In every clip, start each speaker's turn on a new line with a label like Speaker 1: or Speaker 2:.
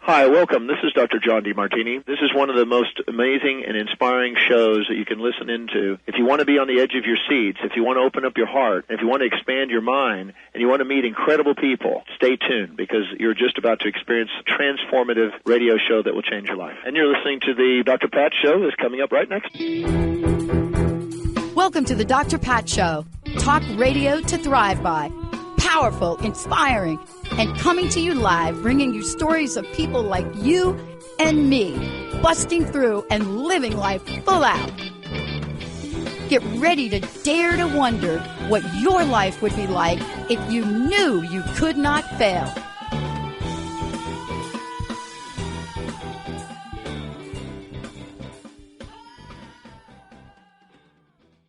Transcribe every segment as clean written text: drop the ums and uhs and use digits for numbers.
Speaker 1: Hi, welcome. This is Dr. John DeMartini. This is one of the most amazing and inspiring shows that you can listen into. If you want to be on the edge of your seats, if you want to open up your heart, if you want to expand your mind, and you want to meet incredible people, stay tuned because you're just about to experience a transformative radio show that will change your life. And you're listening to the Dr. Pat Show that's coming up right next.
Speaker 2: Welcome to the Dr. Pat Show. Talk radio to thrive by. Powerful, inspiring, and coming to you live, bringing you stories of people like you and me, busting through and living life full out. Get ready to dare to wonder what your life would be like if you knew you could not fail.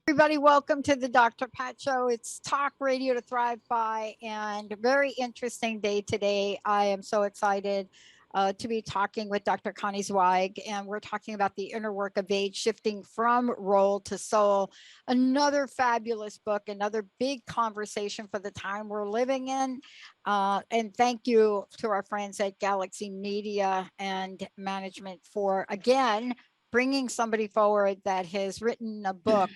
Speaker 2: Everybody, welcome to the Dr. Pat Show. It's talk radio to thrive by, and a very interesting day today. I am so excited to be talking with Dr. Connie Zweig, and we're talking about the inner work of age, shifting from role to soul. Another fabulous book, another big conversation for the time we're living in. And thank you to our friends at Galaxy Media and Management for, again, bringing somebody forward that has written a book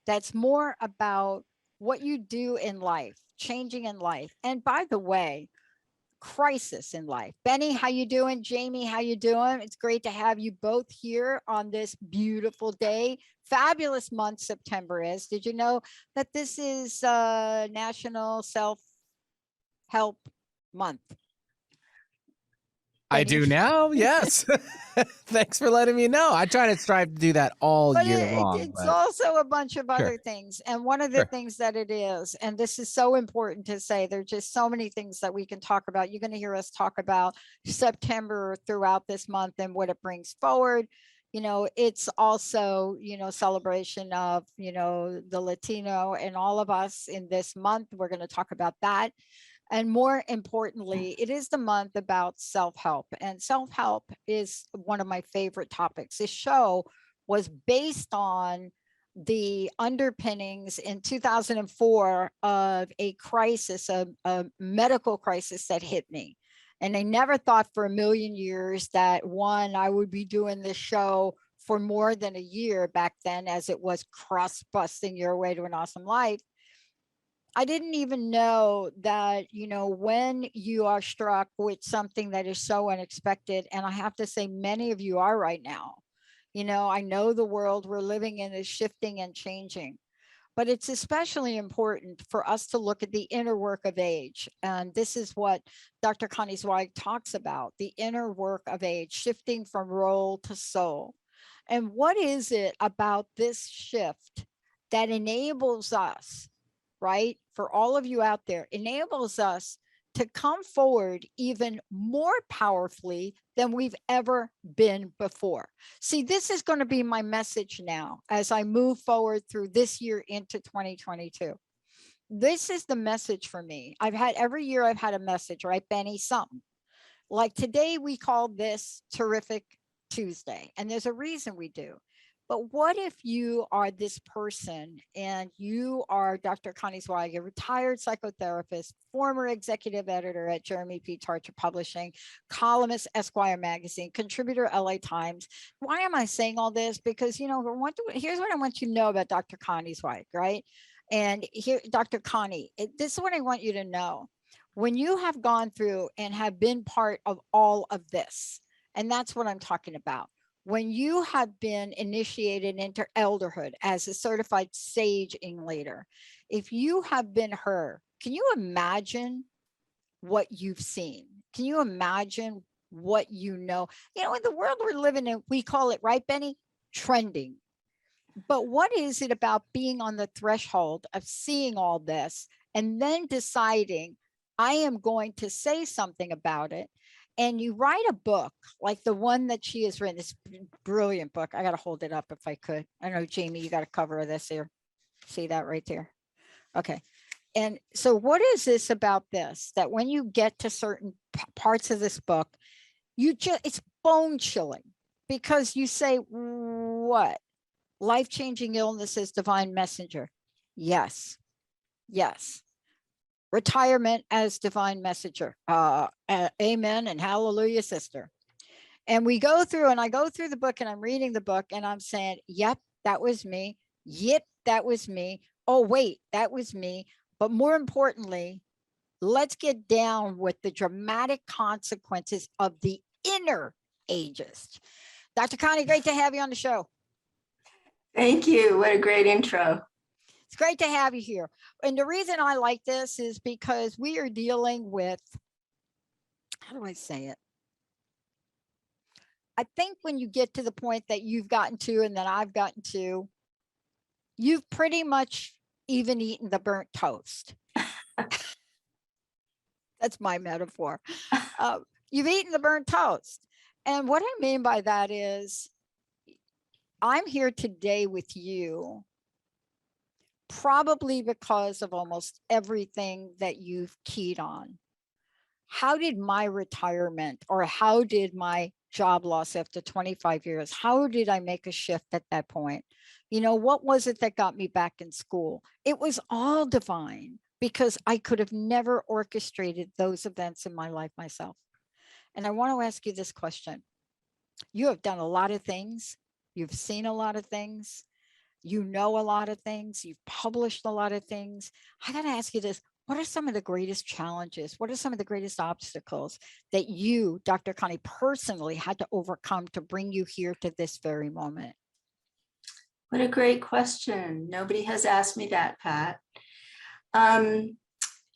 Speaker 2: that's more about what you do in life, changing in life. And by the way, crisis in life. Benny, how you doing? Jamie, how you doing? It's great to have you both here on this beautiful day. Fabulous month September is. Did you know that this is National Self-Help Month?
Speaker 3: I do now. Yes. Thanks for letting me know. I try to strive to do that all year long.
Speaker 2: It's also a bunch of other things. And one of the things that it is, and this is so important to say, there's just so many things that we can talk about. You're going to hear us talk about September throughout this month and what it brings forward. You know, it's also, you know, celebration of, you know, the Latino and all of us in this month. We're going to talk about that. And more importantly, it is the month about self-help, and self-help is one of my favorite topics. This show was based on the underpinnings in 2004 of a crisis, a medical crisis that hit me. And I never thought for a million years that, one, I would be doing this show for more than a year back then, as it was crust-busting your way to an awesome life. I didn't even know that, you know, when you are struck with something that is so unexpected, and I have to say many of you are right now, you know, I know the world we're living in is shifting and changing, but it's especially important for us to look at the inner work of age. And this is what Dr. Connie Zweig talks about, the inner work of age, shifting from role to soul. And what is it about this shift that enables us, right, for all of you out there, enables us to come forward even more powerfully than we've ever been before? See, this is going to be my message now as I move forward through this year into 2022. This is the message for me. Every year I've had a message, right, Benny? Something. Like today we call this Terrific Tuesday, and there's a reason we do. But what if you are this person and you are Dr. Connie Zweig, a retired psychotherapist, former executive editor at Jeremy P. Tarcher Publishing, columnist Esquire Magazine, contributor LA Times. Why am I saying all this? Because, you know, here's what I want you to know about Dr. Connie Zweig, right? And here, Dr. Connie, this is what I want you to know. When you have gone through and have been part of all of this, and that's what I'm talking about. When you have been initiated into elderhood as a certified sage leader, if you have been her, can you imagine what you've seen? Can you imagine what you know? You know, in the world we're living in, we call it, right, Benny? Trending. But what is it about being on the threshold of seeing all this and then deciding, I am going to say something about it? And you write a book like the one that she has written, this brilliant book. I got to hold it up if I could. I know, Jamie, you got a cover of this here. See that right there? Okay. And so what is this about this, that when you get to certain parts of this book, it's bone chilling, because you say, what? Life-changing illnesses, divine messenger. Yes. Yes. Retirement as divine messenger. Amen and hallelujah, sister. And we go through, and I go through the book, and I'm reading the book, and I'm saying, yep, that was me. Yep, that was me. Oh, wait, that was me. But more importantly, let's get down with the dramatic consequences of the inner ageist. Dr. Connie, great to have you on the show.
Speaker 4: Thank you. What a great intro.
Speaker 2: It's great to have you here. And the reason I like this is because we are dealing with, how do I say it? I think when you get to the point that you've gotten to and that I've gotten to, you've pretty much even eaten the burnt toast. That's my metaphor. You've eaten the burnt toast. And what I mean by that is, I'm here today with you probably because of almost everything that you've keyed on. How did my retirement, or how did my job loss after 25 years, how did I make a shift at that point? You know, what was it that got me back in school? It was all divine, because I could have never orchestrated those events in my life myself. And I want to ask you this question. You have done a lot of things. You've seen a lot of things. You know a lot of things. You've published a lot of things. I got to ask you this. What are some of the greatest challenges? What are some of the greatest obstacles that you, Dr. Connie, personally had to overcome to bring you here to this very moment?
Speaker 4: What a great question. Nobody has asked me that, Pat.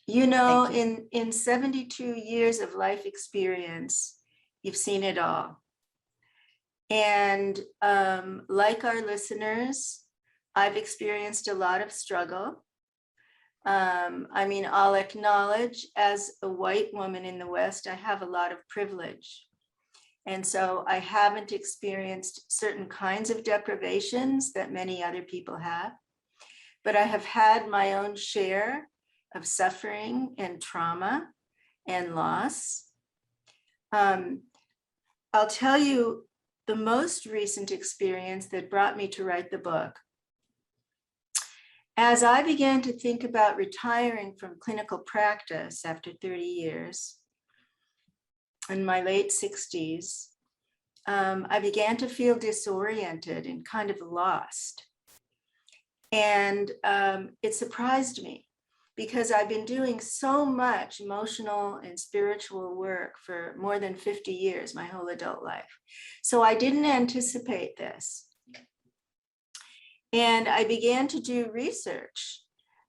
Speaker 4: You know, in 72 years of life experience, you've seen it all. And like our listeners, I've experienced a lot of struggle. I mean, I'll acknowledge, as a white woman in the West, I have a lot of privilege. And so I haven't experienced certain kinds of deprivations that many other people have. But I have had my own share of suffering and trauma and loss. I'll tell you the most recent experience that brought me to write the book. As I began to think about retiring from clinical practice after 30 years, in my late 60s, I began to feel disoriented and kind of lost. And it surprised me, because I've been doing so much emotional and spiritual work for more than 50 years, my whole adult life. So I didn't anticipate this. And I began to do research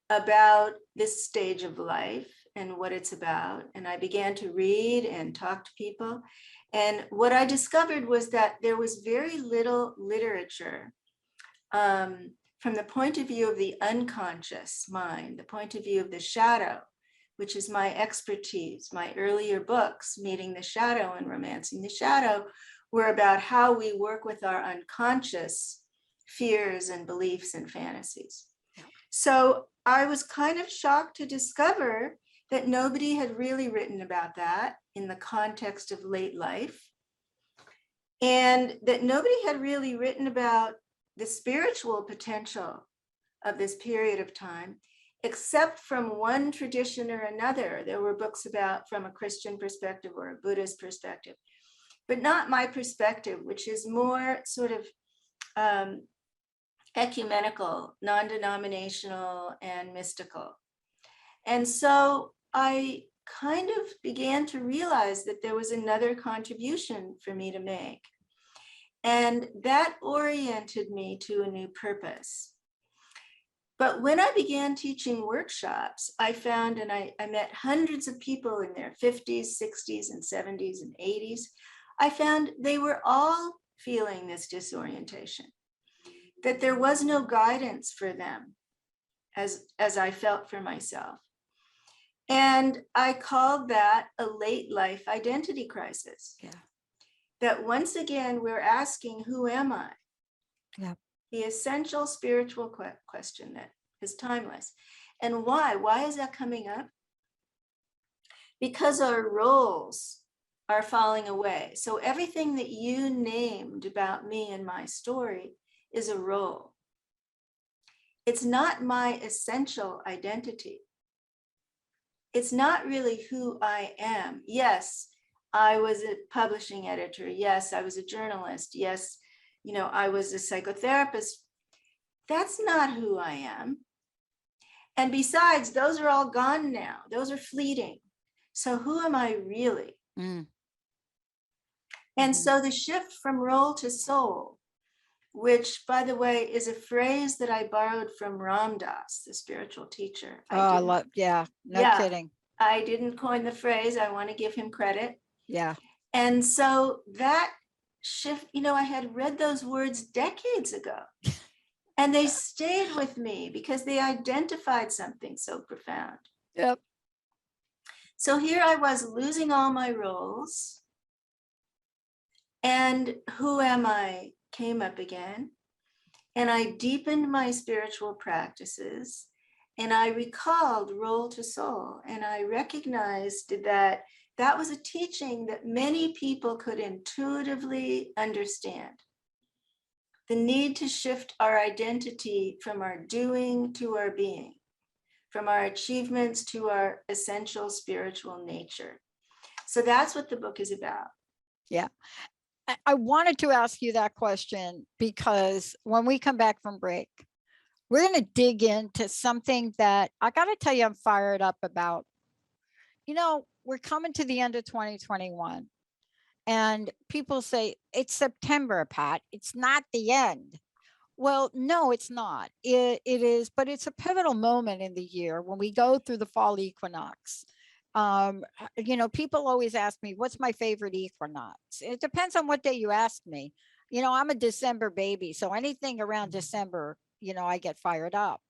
Speaker 4: about this stage of life and what it's about. And I began to read and talk to people. And what I discovered was that there was very little literature from the point of view of the unconscious mind, the point of view of the shadow, which is my expertise. My earlier books, Meeting the Shadow and Romancing the Shadow, were about how we work with our unconscious fears and beliefs and fantasies. So I was kind of shocked to discover that nobody had really written about that in the context of late life, and that nobody had really written about the spiritual potential of this period of time, except from one tradition or another. There were books about from a Christian perspective or a Buddhist perspective, but not my perspective, which is more sort of ecumenical, non-denominational, and mystical. And so I kind of began to realize that there was another contribution for me to make. And that oriented me to a new purpose. But when I began teaching workshops, I found, and I met hundreds of people in their 50s, 60s, and 70s, and 80s. I found they were all feeling this disorientation, that there was no guidance for them as I felt for myself. And I called that a late life identity crisis.
Speaker 2: Yeah.
Speaker 4: That once again, we're asking, who am I?
Speaker 2: Yeah.
Speaker 4: The essential spiritual question that is timeless. And why? Why is that coming up? Because our roles are falling away. So everything that you named about me and my story is a role. It's not my essential identity. It's not really who I am. Yes, I was a publishing editor. Yes, I was a journalist. Yes, I was a psychotherapist. That's not who I am. And besides, those are all gone now. Those are fleeting. So who am I really?
Speaker 2: Mm.
Speaker 4: And so the shift from role to soul, which, by the way, is a phrase that I borrowed from Ram Dass, the spiritual teacher.
Speaker 2: No kidding.
Speaker 4: I didn't coin the phrase. I want to give him credit.
Speaker 2: Yeah.
Speaker 4: And so that shift, I had read those words decades ago, and they stayed with me because they identified something so profound.
Speaker 2: Yep.
Speaker 4: So here I was losing all my roles, and who am I came up again. And I deepened my spiritual practices, and I recalled role to soul. And I recognized that that was a teaching that many people could intuitively understand. The need to shift our identity from our doing to our being, from our achievements to our essential spiritual nature. So that's what the book is about.
Speaker 2: Yeah. I wanted to ask you that question because when we come back from break, we're going to dig into something that I got to tell you, I'm fired up about. We're coming to the end of 2021, and people say it's September, Pat. It's not the end. Well, no, it's not. It is, but it's a pivotal moment in the year when we go through the fall equinox. People always ask me, what's my favorite equinox? It depends on what day you ask me. I'm a December baby, so anything around December, I get fired up.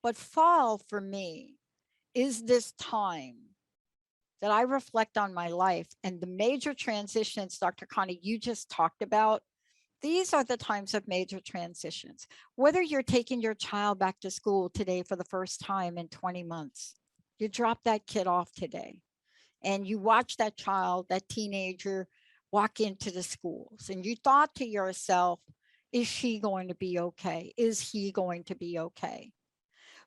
Speaker 2: But fall for me is this time that I reflect on my life and the major transitions, Dr. Connie, you just talked about. These are the times of major transitions. Whether you're taking your child back to school today for the first time in 20 months, you drop that kid off today and you watch that child, that teenager, walk into the schools, and you thought to yourself, is she going to be okay? Is he going to be okay?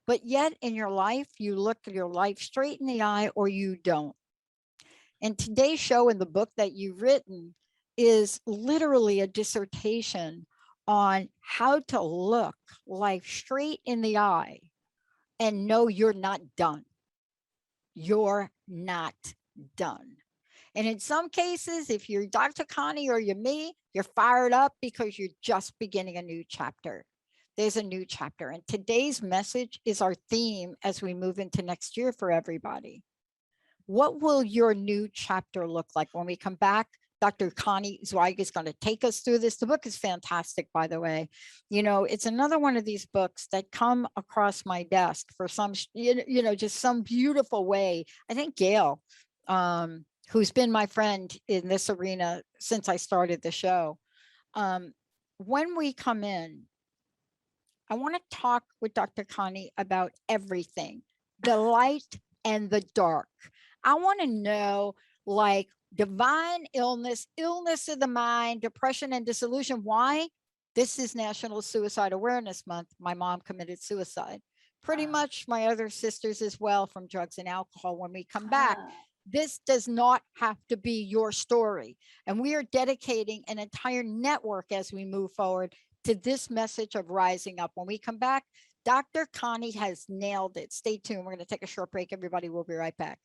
Speaker 2: But yet in your life, you look at your life straight in the eye or you don't. And today's show and the book that you've written is literally a dissertation on how to look life straight in the eye and know you're not done. You're not done. And in some cases, if you're Dr. Connie or you're me, you're fired up because you're just beginning a new chapter. There's a new chapter. And today's message is our theme as we move into next year for everybody. What will your new chapter look like? When we come back, Dr. Connie Zweig is going to take us through this. The book is fantastic, by the way. It's another one of these books that come across my desk for some, just some beautiful way. I think Gail, who's been my friend in this arena since I started the show. When we come in, I want to talk with Dr. Connie about everything, the light and the dark. I want to know, like, divine illness of the mind, depression and dissolution. Why? This is National Suicide Awareness Month. My mom committed suicide. Pretty much my other sisters as well, from drugs and alcohol. When we come back, this does not have to be your story. And we are dedicating an entire network as we move forward to this message of rising up. When we come back, Dr. Connie has nailed it. Stay tuned. We're going to take a short break, everybody. We'll be right back.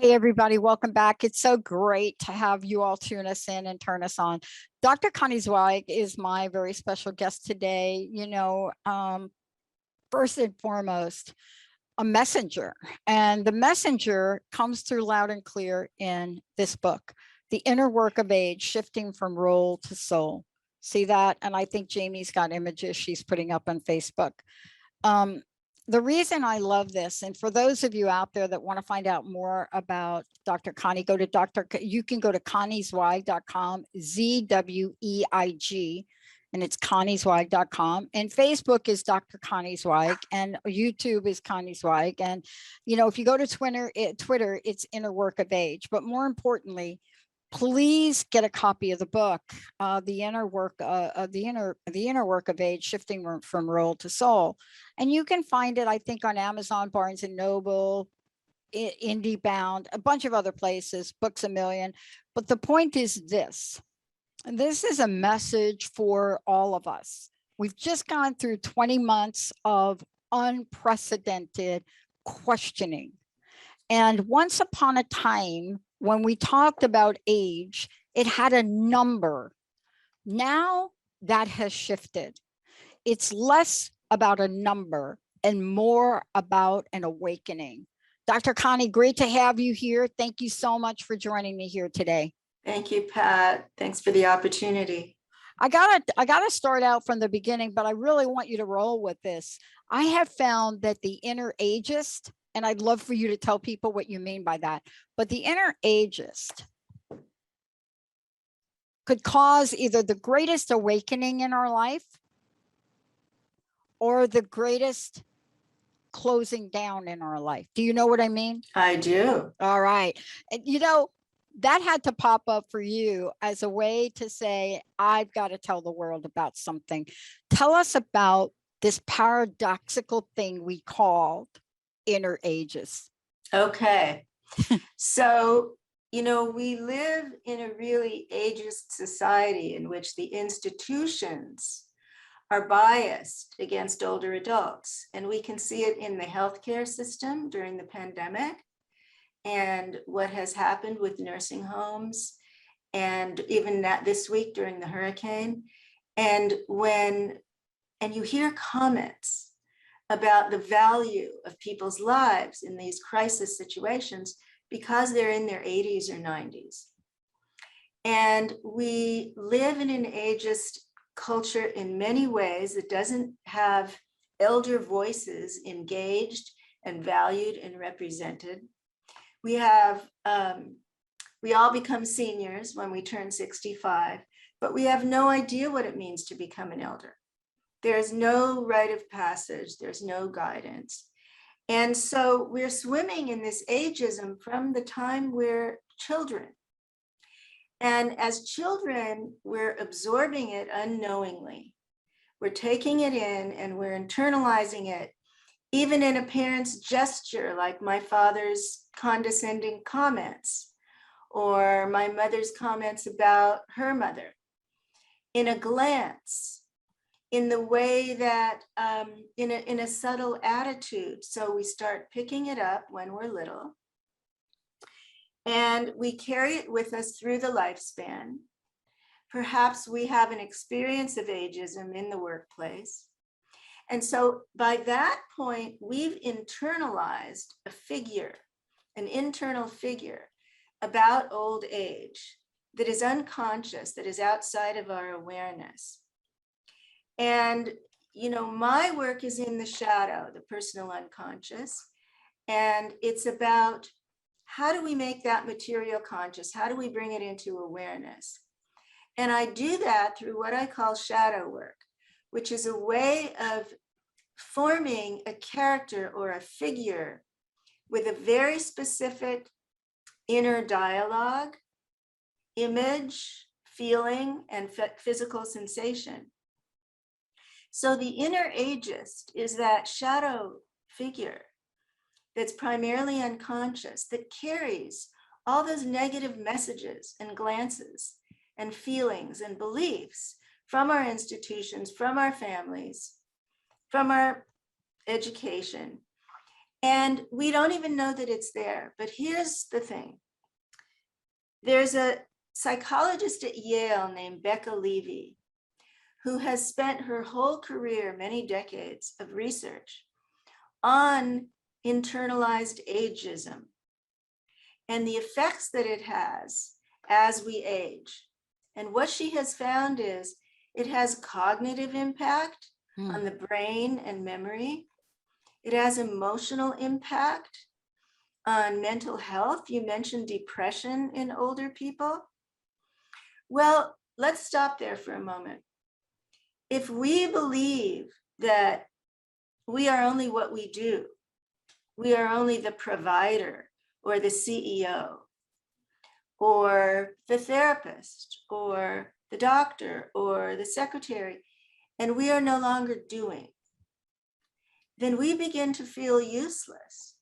Speaker 2: Hey, everybody, welcome back. It's so great to have you all tune us in and turn us on. Dr. Connie Zweig is my very special guest today. First and foremost, a messenger. And the messenger comes through loud and clear in this book, The Inner Work of Age, Shifting from Role to Soul. See that? And I think Jamie's got images she's putting up on Facebook. The reason I love this, and for those of you out there that want to find out more about Dr. Connie, you can go to conniezweig.com, Zweig, and it's conniezweig.com, and Facebook is Dr. Connie Zweig, and YouTube is Connie Zweig. And, if you go to Twitter, it's Inner Work of Age. But more importantly, please get a copy of the book, the Inner Work of Age, Shifting from Role to Soul. And you can find it, I think, on Amazon, Barnes and Noble, IndieBound, a bunch of other places, Books A Million. But the point is this. This is a message for all of us. We've just gone through 20 months of unprecedented questioning. And once upon a time, when we talked about age, it had a number. Now that has shifted. It's less about a number and more about an awakening. Dr. Connie, great to have you here. Thank you so much for joining me here today.
Speaker 4: Thank you, Pat. Thanks for the opportunity.
Speaker 2: I gotta start out from the beginning, but I really want you to roll with this. I have found that the inner ageist, and I'd love for you to tell people what you mean by that, but the inner ageist could cause either the greatest awakening in our life or the greatest closing down in our life. Do you know what I mean?
Speaker 4: I do.
Speaker 2: All right. And, that had to pop up for you as a way to say, I've got to tell the world about something. Tell us about this paradoxical thing we called inner ages.
Speaker 4: Okay. So, we live in a really ageist society in which the institutions are biased against older adults. And we can see it in the healthcare system during the pandemic, and what has happened with nursing homes, and even this week during the hurricane. And you hear comments about the value of people's lives in these crisis situations because they're in their 80s or 90s. And we live in an ageist culture in many ways that doesn't have elder voices engaged and valued and represented. We all become seniors when we turn 65, but we have no idea what it means to become an elder. There's no rite of passage, there's no guidance. And so we're swimming in this ageism from the time we're children. And as children, we're absorbing it unknowingly. We're taking it in and we're internalizing it, even in a parent's gesture, like my father's condescending comments, or my mother's comments about her mother, in a glance, in the way that, in a subtle attitude. So we start picking it up when we're little, and we carry it with us through the lifespan. Perhaps we have an experience of ageism in the workplace. And so by that point, we've internalized a figure, an internal figure about old age that is unconscious, that is outside of our awareness. And, my work is in the shadow, the personal unconscious. And it's about how do we make that material conscious? How do we bring it into awareness? And I do that through what I call shadow work, which is a way of forming a character or a figure with a very specific inner dialogue, image, feeling, and physical sensation. So the inner ageist is that shadow figure that's primarily unconscious, that carries all those negative messages and glances and feelings and beliefs from our institutions, from our families, from our education. And we don't even know that it's there. But here's the thing. There's a psychologist at Yale named Becca Levy, who has spent her whole career, many decades of research on internalized ageism and the effects that it has as we age. And what she has found is it has cognitive impact on the brain and memory. It has emotional impact on mental health. You mentioned depression in older people. Well, let's stop there for a moment. if we believe that we are only what we do, we are only the provider or the CEO or the therapist or the doctor or the secretary, and we are no longer doing, then we begin to feel useless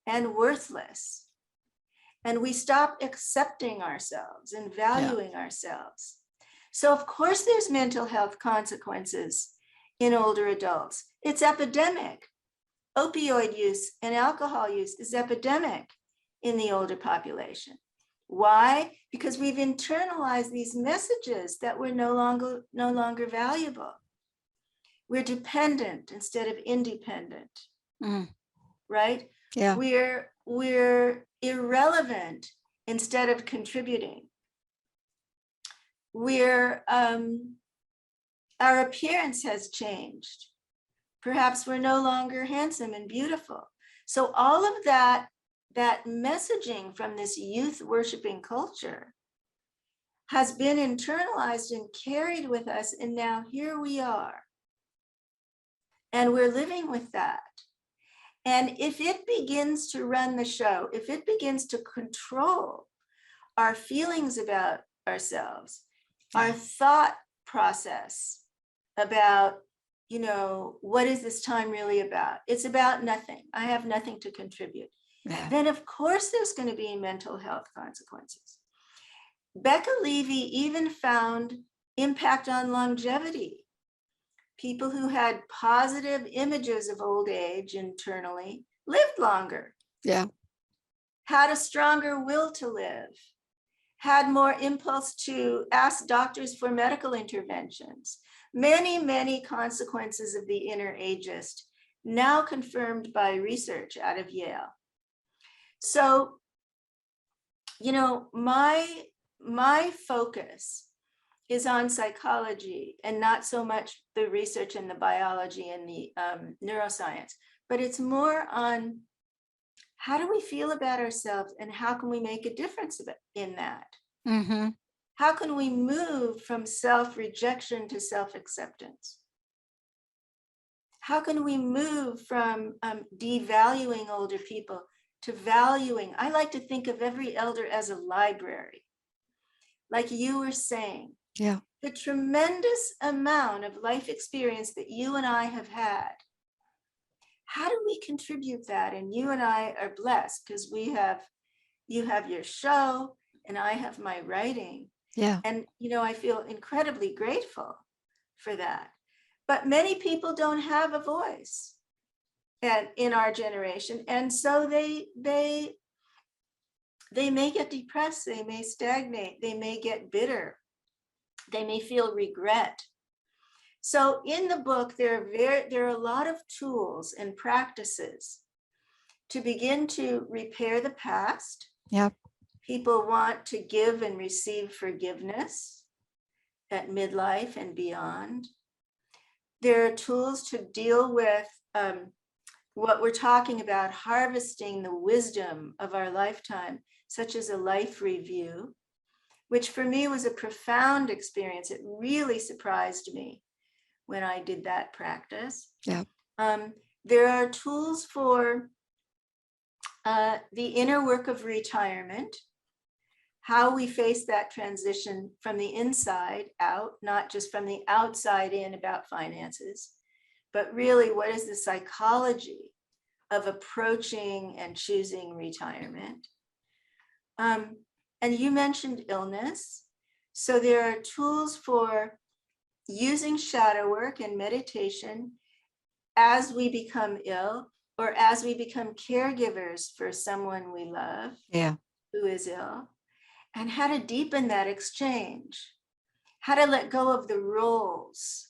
Speaker 4: and worthless. And we stop accepting ourselves and valuing ourselves. So of course there's mental health consequences in older adults. It's epidemic. Opioid use and alcohol use is epidemic in the older population. Why? Because we've internalized these messages that we're no longer valuable. We're dependent instead of independent, right?
Speaker 2: Yeah.
Speaker 4: We're irrelevant instead of contributing. Our appearance has changed. Perhaps we're no longer handsome and beautiful. So all of that messaging from this youth worshiping culture has been internalized and carried with us. And now here we are. And we're living with that. And if it begins to run the show, if it begins to control our feelings about ourselves, our thought process about, what is this time really about? It's about nothing. I have nothing to contribute.
Speaker 2: Yeah.
Speaker 4: Then of course there's going to be mental health consequences. Becca Levy even found impact on longevity. People who had positive images of old age internally lived longer.
Speaker 2: Yeah.
Speaker 4: Had a stronger will to live, had more impulse to ask doctors for medical interventions. Many, many consequences of the inner ageist, now confirmed by research out of Yale. So, my focus is on psychology and not so much the research and the biology and the neuroscience, but it's more on how do we feel about ourselves and how can we make a difference in that?
Speaker 2: Mm-hmm.
Speaker 4: How can we move from self-rejection to self-acceptance? How can we move from devaluing older people to valuing? I like to think of every elder as a library. Like you were saying,
Speaker 2: yeah,
Speaker 4: the tremendous amount of life experience that you and I have had. How do we contribute that? And you and I are blessed because you have your show and I have my writing.
Speaker 2: Yeah.
Speaker 4: And, I feel incredibly grateful for that. But many people don't have a voice in our generation. And so they may get depressed, they may stagnate, they may get bitter, they may feel regret. So in the book, there are a lot of tools and practices to begin to repair the past.
Speaker 2: Yep.
Speaker 4: People want to give and receive forgiveness at midlife and beyond. There are tools to deal with what we're talking about, harvesting the wisdom of our lifetime, such as a life review, which for me was a profound experience. It really surprised me when I did that practice.
Speaker 2: Yeah.
Speaker 4: There are tools for the inner work of retirement, how we face that transition from the inside out, not just from the outside in about finances, but really what is the psychology of approaching and choosing retirement. And you mentioned illness. So there are tools for using shadow work and meditation as we become ill or as we become caregivers for someone we love who is ill, and how to deepen that exchange, how to let go of the roles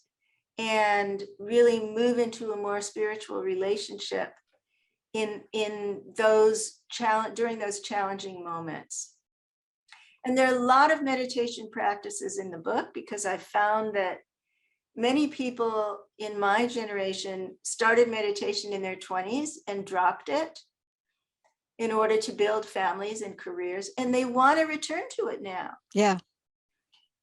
Speaker 4: and really move into a more spiritual relationship in those during those challenging moments. And there are a lot of meditation practices in the book because I found that many people in my generation started meditation in their 20s and dropped it in order to build families and careers, and they want to return to it now.
Speaker 2: Yeah.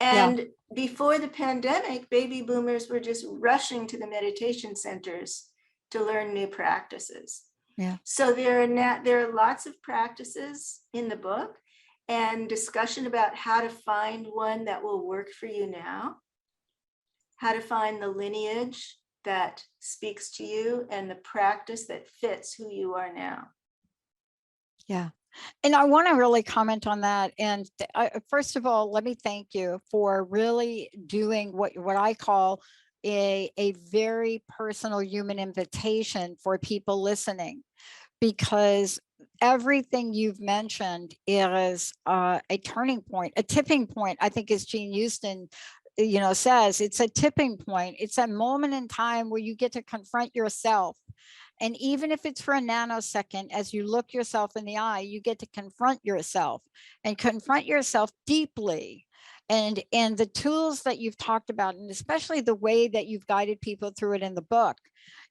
Speaker 4: And before the pandemic, baby boomers were just rushing to the meditation centers to learn new practices.
Speaker 2: Yeah.
Speaker 4: So there are lots of practices in the book and discussion about how to find one that will work for you now, how to find the lineage that speaks to you and the practice that fits who you are now.
Speaker 2: Yeah. And I want to really comment on that. And first of all, let me thank you for really doing what I call a very personal human invitation for people listening, because everything you've mentioned is a turning point, a tipping point. I think as Jean Houston, says, it's a tipping point. It's a moment in time where you get to confront yourself. And even if it's for a nanosecond, as you look yourself in the eye, you get to confront yourself and confront yourself deeply. And the tools that you've talked about, and especially the way that you've guided people through it in the book,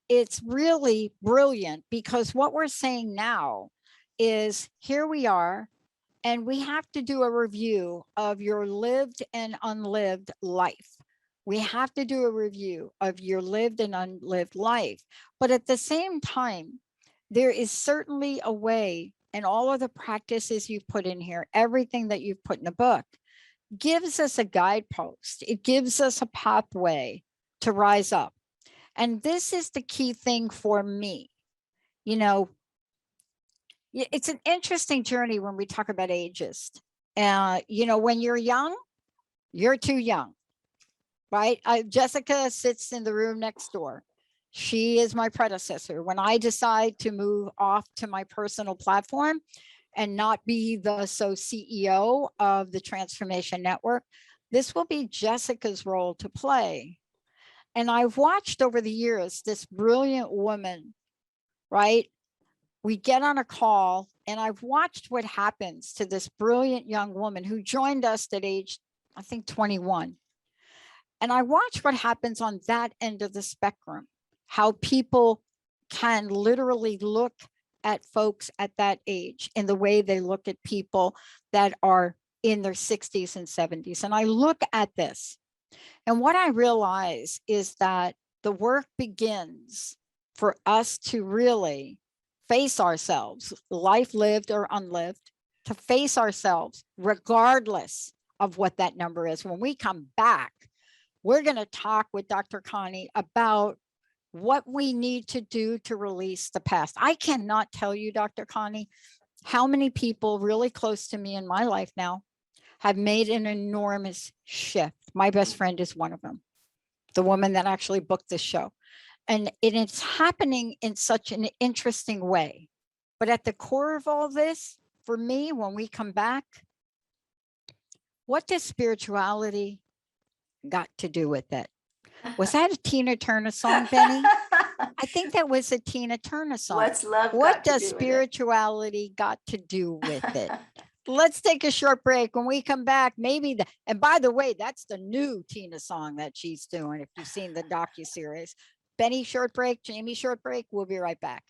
Speaker 2: it's really brilliant, because what we're saying now is here we are, and we have to do a review of your lived and unlived life. We have to do a review of your lived and unlived life. But at the same time, there is certainly a way, and all of the practices you've put in here, everything that you've put in the book, gives us a guidepost. It gives us a pathway to rise up. And this is the key thing for me. It's an interesting journey when we talk about ageist. When you're young, you're too young, right? Jessica sits in the room next door. She is my predecessor. When I decide to move off to my personal platform and not be the CEO of the Transformation Network, this will be Jessica's role to play. And I've watched over the years this brilliant woman, right? We get on a call, and I've watched what happens to this brilliant young woman who joined us at age, I think, 21. And I watch what happens on that end of the spectrum, how people can literally look at folks at that age in the way they look at people that are in their 60s and 70s. And I look at this, and what I realize is that the work begins for us to really face ourselves, life lived or unlived, to face ourselves regardless of what that number is. When we come back, we're going to talk with Dr. Connie about what we need to do to release the past. I cannot tell you, Dr. Connie, how many people really close to me in my life now have made an enormous shift. My best friend is one of them, the woman that actually booked this show. And it's happening in such an interesting way. But at the core of all this, for me, when we come back, what does spirituality got to do with it? Was that a Tina Turner song, Benny? I think that was a Tina Turner song.
Speaker 4: What's love?
Speaker 2: What does spirituality got to do with it? Let's take a short break. When we come back, maybe and by the way, that's the new Tina song that she's doing, if you've seen the docuseries. Benny, short break. Jamie, short break. We'll be right back.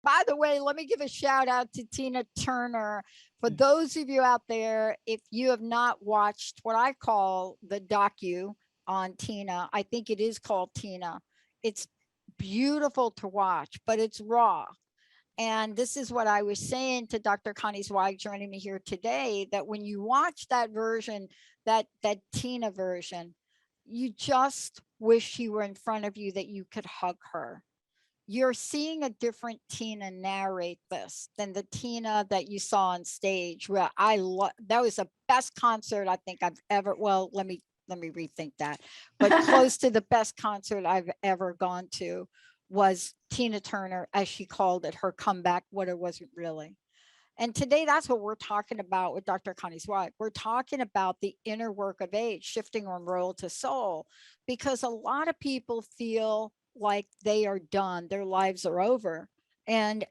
Speaker 2: By the way, let me give a shout out to Tina Turner. For those of you out there, if you have not watched what I call the docu on Tina, I think it is called Tina. It's beautiful to watch, but it's raw. And this is what I was saying to Dr. Connie Zweig joining me here today, that when you watch that version, that Tina version, you just wish she were in front of you, that you could hug her. You're seeing a different Tina narrate this than the Tina that you saw on stage, where that was the best concert I think I've ever, well, let me rethink that, but close to the best concert I've ever gone to was Tina Turner, as she called it, her comeback, what it wasn't really. And today, that's what we're talking about with Dr. Connie Zweig. We're talking about the inner work of age, shifting from role to soul, because a lot of people feel like they are done, their lives are over. And,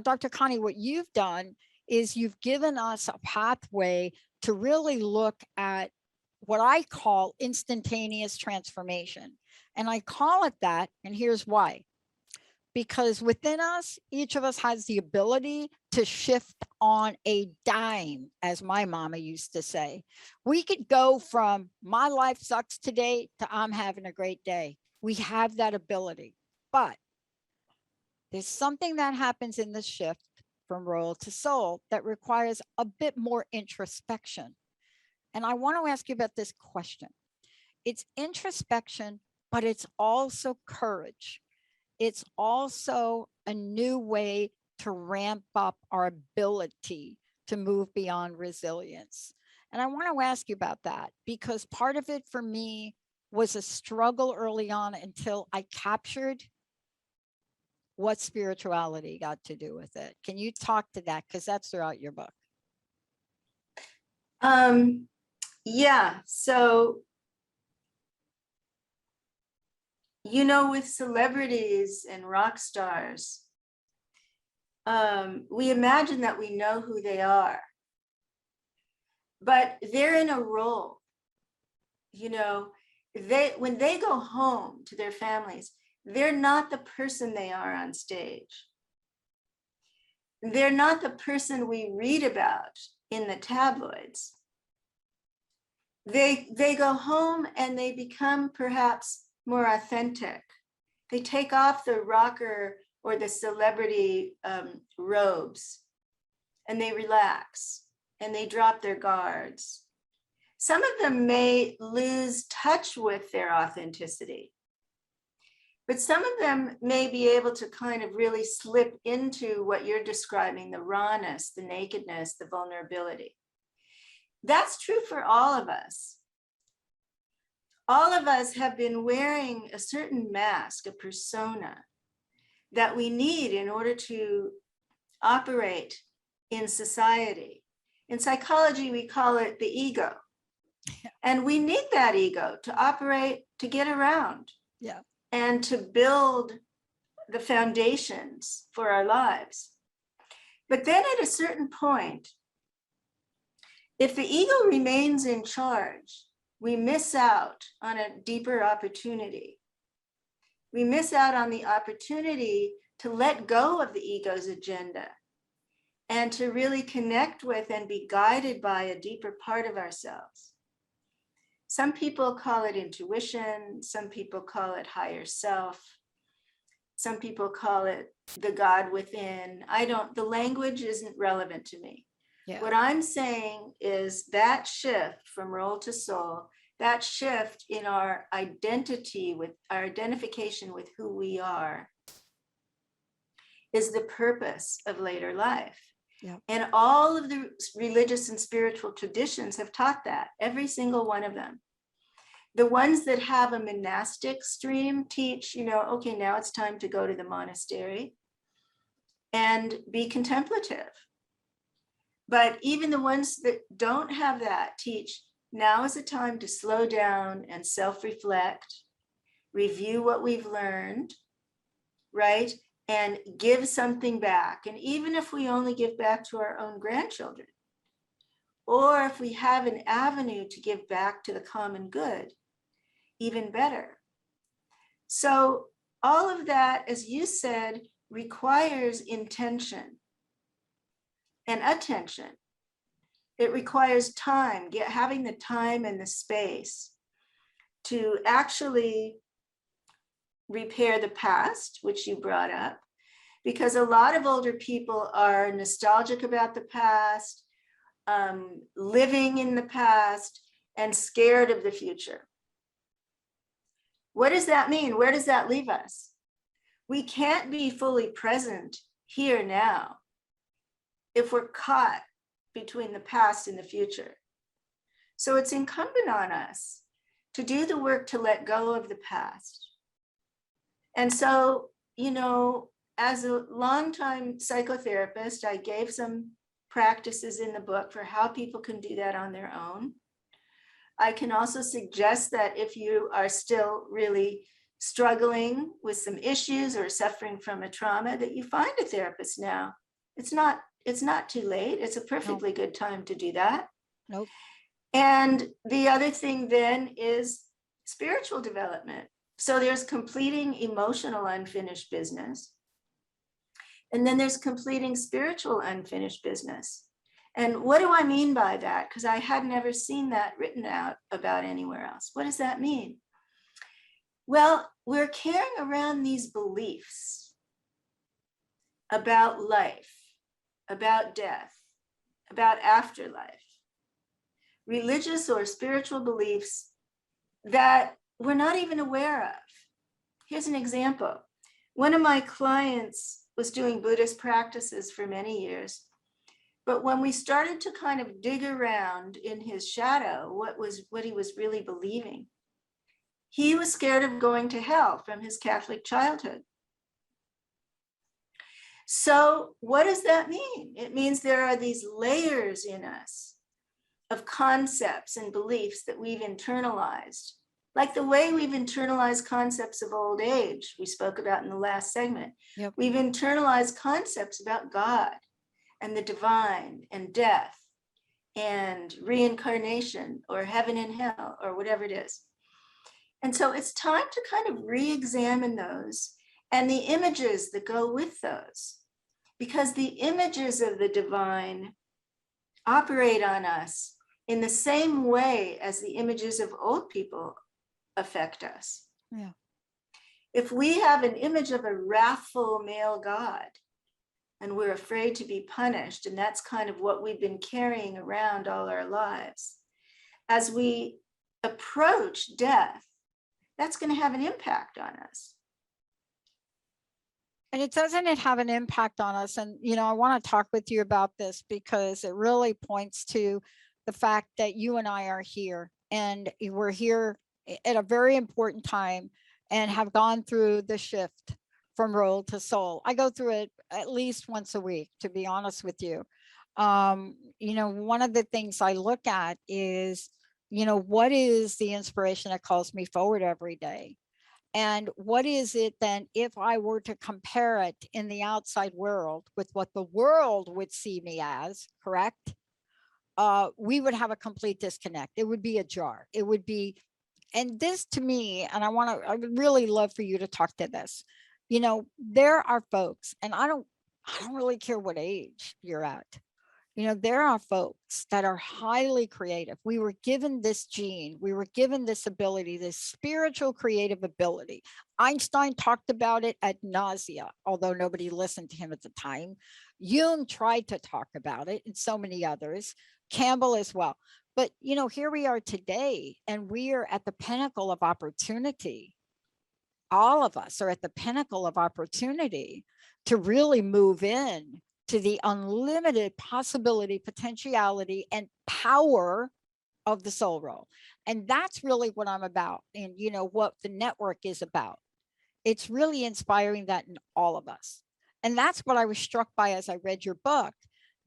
Speaker 2: Dr. Connie, what you've done is you've given us a pathway to really look at what I call instantaneous transformation. And I call it that, and here's why. because within us, each of us has the ability to shift on a dime, as my mama used to say. We could go from my life sucks today to I'm having a great day. We have that ability, but there's something that happens in the shift from role to soul that requires a bit more introspection. And I want to ask you about this question. It's introspection, but it's also courage. It's also a new way to ramp up our ability to move beyond resilience. And I want to ask you about that, because part of it for me was a struggle early on until I captured what spirituality got to do with it. Can you talk to that? Because that's throughout your book.
Speaker 4: Yeah, so, you know, with celebrities and rock stars, we imagine that we know who they are, but they're in a role. You know, when they go home to their families, they're not the person they are on stage. They're not the person we read about in the tabloids. They go home and they become perhaps more authentic. They take off the rocker or the celebrity robes, and they relax and they drop their guards. Some of them may lose touch with their authenticity, but some of them may be able to kind of really slip into what you're describing, the rawness, the nakedness, the vulnerability. That's true for all of us. All of us have been wearing a certain mask, a persona that we need in order to operate in society. In psychology, we call it the ego. And we need that ego to operate, to get around, and to build the foundations for our lives. But then at a certain point, if the ego remains in charge, we miss out on a deeper opportunity. We miss out on the opportunity to let go of the ego's agenda and to really connect with and be guided by a deeper part of ourselves. Some people call it intuition. Some people call it higher self. Some people call it the God within. The language isn't relevant to me. Yeah. What I'm saying is that shift from role to soul, that shift in our identity, with our identification with who we are, is the purpose of later life. Yeah. And all of the religious and spiritual traditions have taught that, every single one of them. The ones that have a monastic stream teach, okay, now it's time to go to the monastery and be contemplative. But even the ones that don't have that teach, now is the time to slow down and self-reflect, review what we've learned, right? And give something back. And even if we only give back to our own grandchildren, or if we have an avenue to give back to the common good, even better. So all of that, as you said, requires intention and attention. It requires time, having the time and the space to actually repair the past, which you brought up, because a lot of older people are nostalgic about the past, living in the past, and scared of the future. What does that mean? Where does that leave us? We can't be fully present here now if we're caught between the past and the future. So it's incumbent on us to do the work to let go of the past. And so, as a longtime psychotherapist, I gave some practices in the book for how people can do that on their own. I can also suggest that if you are still really struggling with some issues or suffering from a trauma, that you find a therapist now. It's not too late. It's a perfectly good time to do that.
Speaker 2: Nope.
Speaker 4: And the other thing then is spiritual development. So there's completing emotional unfinished business. And then there's completing spiritual unfinished business. And what do I mean by that? Because I had never seen that written out about anywhere else. What does that mean? Well, we're carrying around these beliefs about life, about death, about afterlife, religious or spiritual beliefs that we're not even aware of. Here's an example. One of my clients was doing Buddhist practices for many years, but when we started to kind of dig around in his shadow, what he was really believing, he was scared of going to hell from his Catholic childhood. So what does that mean? It means there are these layers in us of concepts and beliefs that we've internalized, like the way we've internalized concepts of old age, we spoke about in the last segment.
Speaker 2: Yep.
Speaker 4: We've internalized concepts about God and the divine and death and reincarnation or heaven and hell or whatever it is. And so it's time to kind of re-examine those and the images that go with those, because the images of the divine operate on us in the same way as the images of old people affect us.
Speaker 2: Yeah.
Speaker 4: If we have an image of a wrathful male God and we're afraid to be punished, and that's kind of what we've been carrying around all our lives, as we approach death, that's going to have an impact on us.
Speaker 2: And doesn't it have an impact on us? And, I want to talk with you about this because it really points to the fact that you and I are here, and we're here at a very important time and have gone through the shift from role to soul. I go through it at least once a week, to be honest with you. One of the things I look at is, what is the inspiration that calls me forward every day? And what is it then, if I were to compare it in the outside world with what the world would see me as, correct? We would have a complete disconnect. It would be a jar. It would be, and this to me, and I would really love for you to talk to this. There are folks, and I don't really care what age you're at. There are folks that are highly creative. We were given this gene, we were given this ability, this spiritual creative ability. Einstein talked about it ad nausea, although nobody listened to him at the time. Jung tried to talk about it, and so many others, Campbell as well. But, here we are today, and we are at the pinnacle of opportunity. All of us are at the pinnacle of opportunity to really move in to the unlimited possibility, potentiality, and power of the soul role. And that's really what I'm about, and what the network is about. It's really inspiring that in all of us. And that's what I was struck by as I read your book.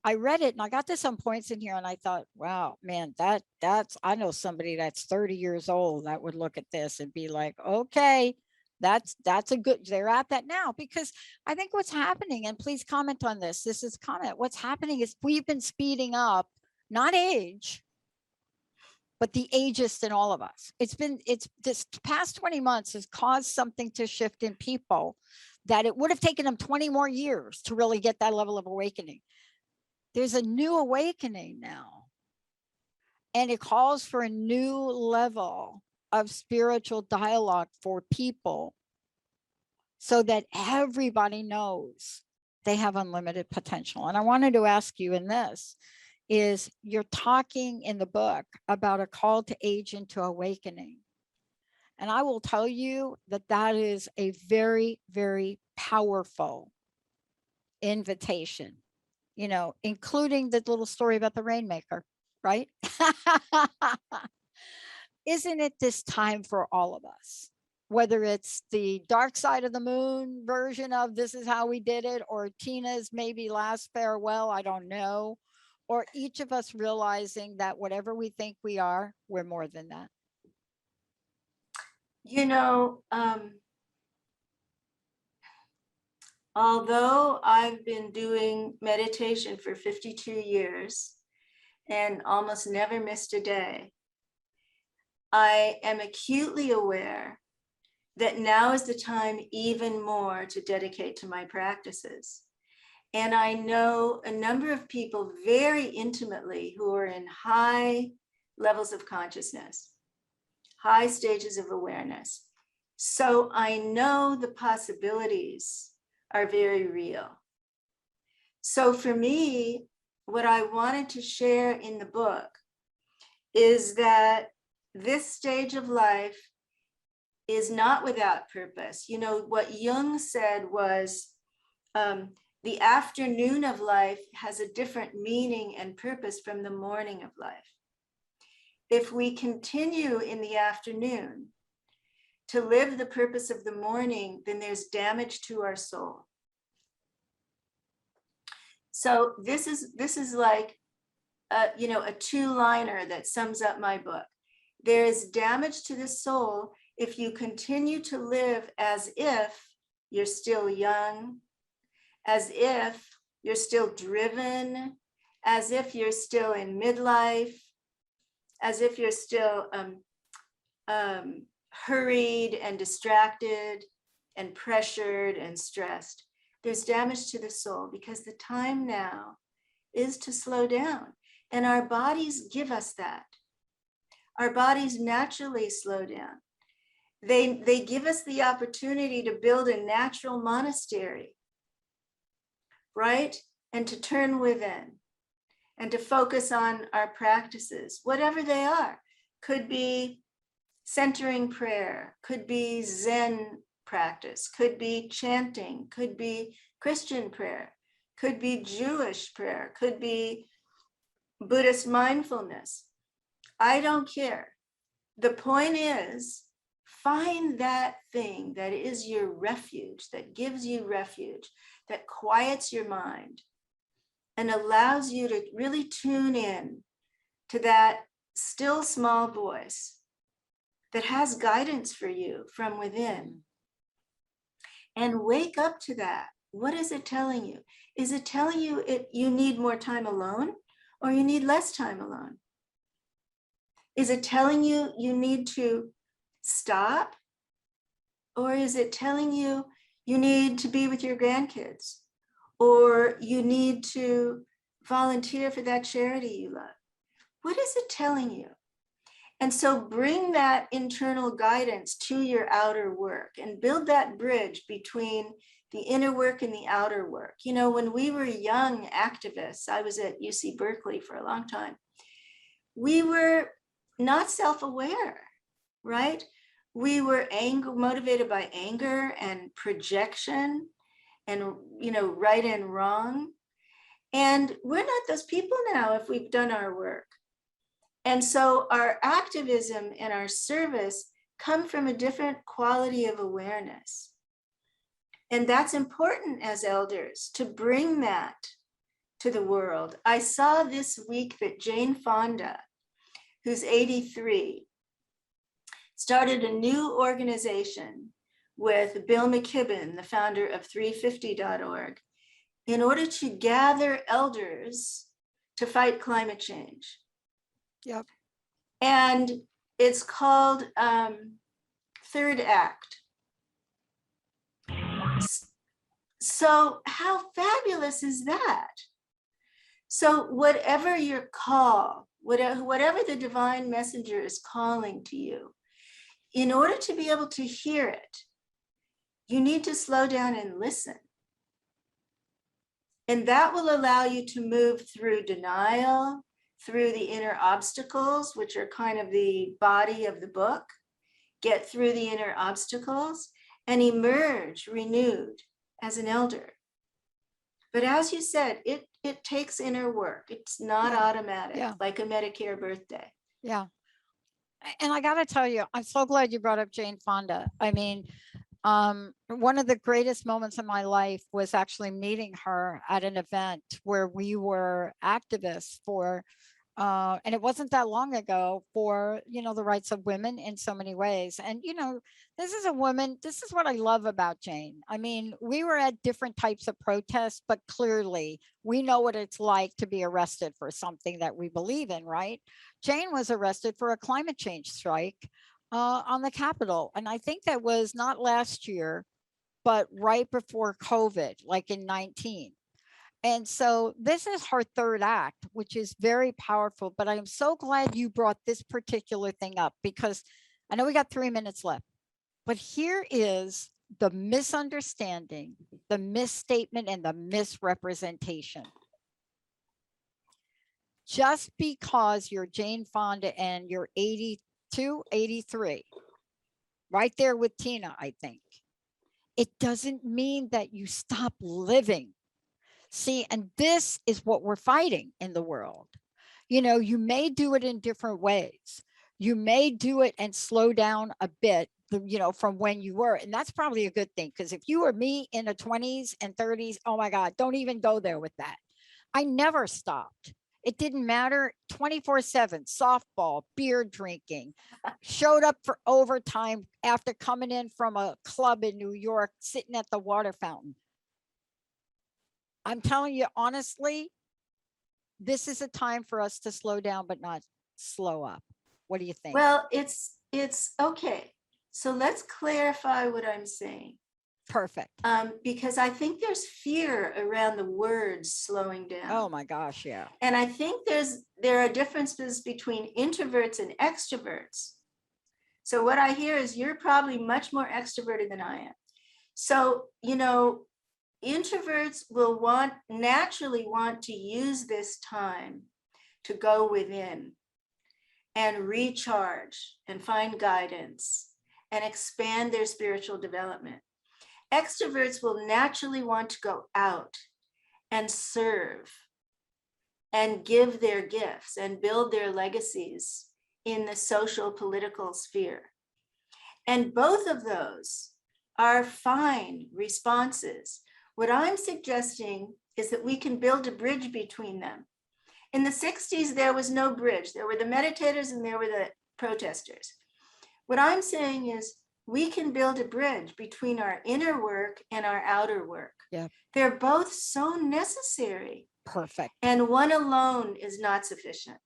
Speaker 2: I read it and I got to some points in here and I thought, wow, man, that's I know somebody that's 30 years old that would look at this and be like, okay, that's a good, they're at that now. Because I think what's happening, and please comment on this, what's happening is we've been speeding up, not age, but the ageist in all of us. It's this past 20 months has caused something to shift in people that it would have taken them 20 more years to really get that level of awakening. There's a new awakening now, and it calls for a new level of spiritual dialogue for people so that everybody knows they have unlimited potential. And I wanted to ask you in this is, you're talking in the book about a call to age into awakening. And I will tell you that is a very, very powerful invitation, including the little story about the rainmaker, right? Isn't it this time for all of us, whether it's the dark side of the moon version of this is how we did it, or Tina's maybe last farewell, I don't know, or each of us realizing that whatever we think we are, we're more than that?
Speaker 4: Although I've been doing meditation for 52 years and almost never missed a day, I am acutely aware that now is the time even more to dedicate to my practices. And I know a number of people very intimately who are in high levels of consciousness, high stages of awareness. So I know the possibilities are very real. So for me, what I wanted to share in the book is that this stage of life is not without purpose. You know, what Jung said was, the afternoon of life has a different meaning and purpose from the morning of life. If we continue in the afternoon to live the purpose of the morning, then there's damage to our soul. So this is like a two-liner that sums up my book. There is damage to the soul if you continue to live as if you're still young, as if you're still driven, as if you're still in midlife, as if you're still hurried and distracted and pressured and stressed. There's damage to the soul because the time now is to slow down. And our bodies give us that. Our bodies naturally slow down. They give us the opportunity to build a natural monastery, right? And to turn within and to focus on our practices, whatever they are. Could be centering prayer, could be Zen practice, could be chanting, could be Christian prayer, could be Jewish prayer, could be Buddhist mindfulness. I don't care. The point is, find that thing that is your refuge, that gives you refuge, that quiets your mind and allows you to really tune in to that still small voice that has guidance for you from within. And wake up to that. What is it telling you? Is it telling you you need more time alone or you need less time alone? Is it telling you you need to stop? Or is it telling you you need to be with your grandkids? Or you need to volunteer for that charity you love? What is it telling you? And so bring that internal guidance to your outer work and build that bridge between the inner work and the outer work. You know, when we were young activists, I was at UC Berkeley for a long time, we were not self-aware, right? We were motivated by anger and projection and, right and wrong. And we're not those people now if we've done our work. And so our activism and our service come from a different quality of awareness. And that's important as elders to bring that to the world. I saw this week that Jane Fonda, who's 83, started a new organization with Bill McKibben, the founder of 350.org, in order to gather elders to fight climate change.
Speaker 2: Yep.
Speaker 4: And it's called Third Act. So how fabulous is that? So whatever your call, whatever the divine messenger is calling to you, in order to be able to hear it, you need to slow down and listen. And that will allow you to move through denial, through the inner obstacles, which are kind of the body of the book, get through the inner obstacles and emerge renewed as an elder. But as you said, it takes inner work. It's not automatic, like a Medicare birthday.
Speaker 2: Yeah. And I got to tell you, I'm so glad you brought up Jane Fonda. I mean, one of the greatest moments in my life was actually meeting her at an event where we were activists for, and it wasn't that long ago, for, the rights of women in so many ways. And, this is a woman, this is what I love about Jane. I mean, we were at different types of protests, but clearly we know what it's like to be arrested for something that we believe in, right? Jane was arrested for a climate change strike on the Capitol. And I think that was not last year, but right before COVID, like in 19. And so this is her third act, which is very powerful. But I am so glad you brought this particular thing up, because I know we got 3 minutes left. But here is the misunderstanding, the misstatement, and the misrepresentation. Just because you're Jane Fonda and you're 82, 83, right there with Tina, I think, it doesn't mean that you stop living. See, and this is what we're fighting in the world. You know, you may do it in different ways. You may do it and slow down a bit, you know, from when you were. And that's probably a good thing, because if you were me in the 20s and 30s, oh my God, don't even go there with that. I never stopped. It didn't matter. 24/7, softball, beer drinking, showed up for overtime after coming in from a club in New York, sitting at the water fountain. I'm telling you, honestly, this is a time for us to slow down, but not slow up. What do you think?
Speaker 4: Well, it's okay. So let's clarify what I'm saying.
Speaker 2: Perfect.
Speaker 4: Because I think there's fear around the words slowing down.
Speaker 2: Oh my gosh, yeah.
Speaker 4: And I think there are differences between introverts and extroverts. So what I hear is you're probably much more extroverted than I am. So, you know, introverts will naturally want to use this time to go within and recharge and find guidance and expand their spiritual development. Extroverts will naturally want to go out and serve and give their gifts and build their legacies in the social political sphere. And both of those are fine responses. What I'm suggesting is that we can build a bridge between them. In the 60s, there was no bridge. There were the meditators and there were the protesters. What I'm saying is we can build a bridge between our inner work and our outer work.
Speaker 2: Yeah.
Speaker 4: They're both so necessary.
Speaker 2: Perfect.
Speaker 4: And one alone is not sufficient.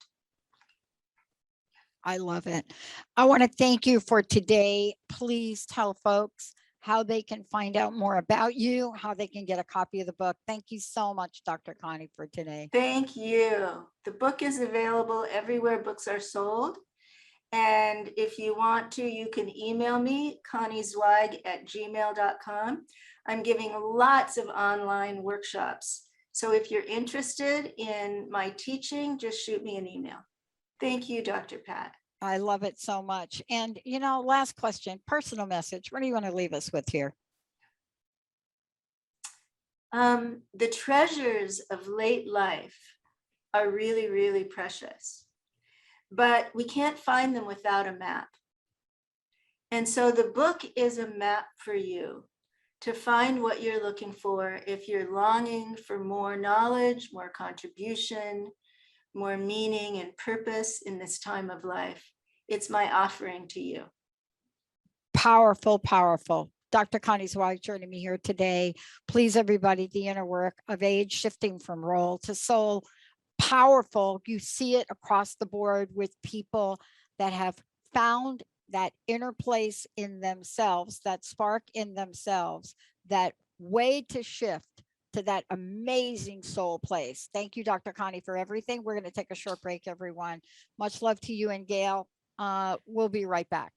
Speaker 2: I love it. I want to thank you for today. Please tell folks how they can find out more about you, how they can get a copy of the book. Thank you so much, Dr. Connie, for today.
Speaker 4: Thank you. The book is available everywhere books are sold. And if you want to, you can email me, conniezweig@gmail.com. I'm giving lots of online workshops. So if you're interested in my teaching, just shoot me an email. Thank you, Dr. Pat.
Speaker 2: I love it so much. And, you know, last question, personal message. What do you want to leave us with here?
Speaker 4: The treasures of late life are really, really precious, but we can't find them without a map. And so the book is a map for you to find what you're looking for if you're longing for more knowledge, more contribution, more meaning and purpose in this time of life. It's my offering to you.
Speaker 2: Powerful, powerful. Dr. Connie Zweig joining me here today. Please, everybody, the inner work of age, shifting from role to soul. Powerful. You see it across the board with people that have found that inner place in themselves, that spark in themselves, that way to shift to that amazing soul place. Thank you, Dr. Connie, for everything. We're going to take a short break, everyone. Much love to you and Gail. We'll be right back.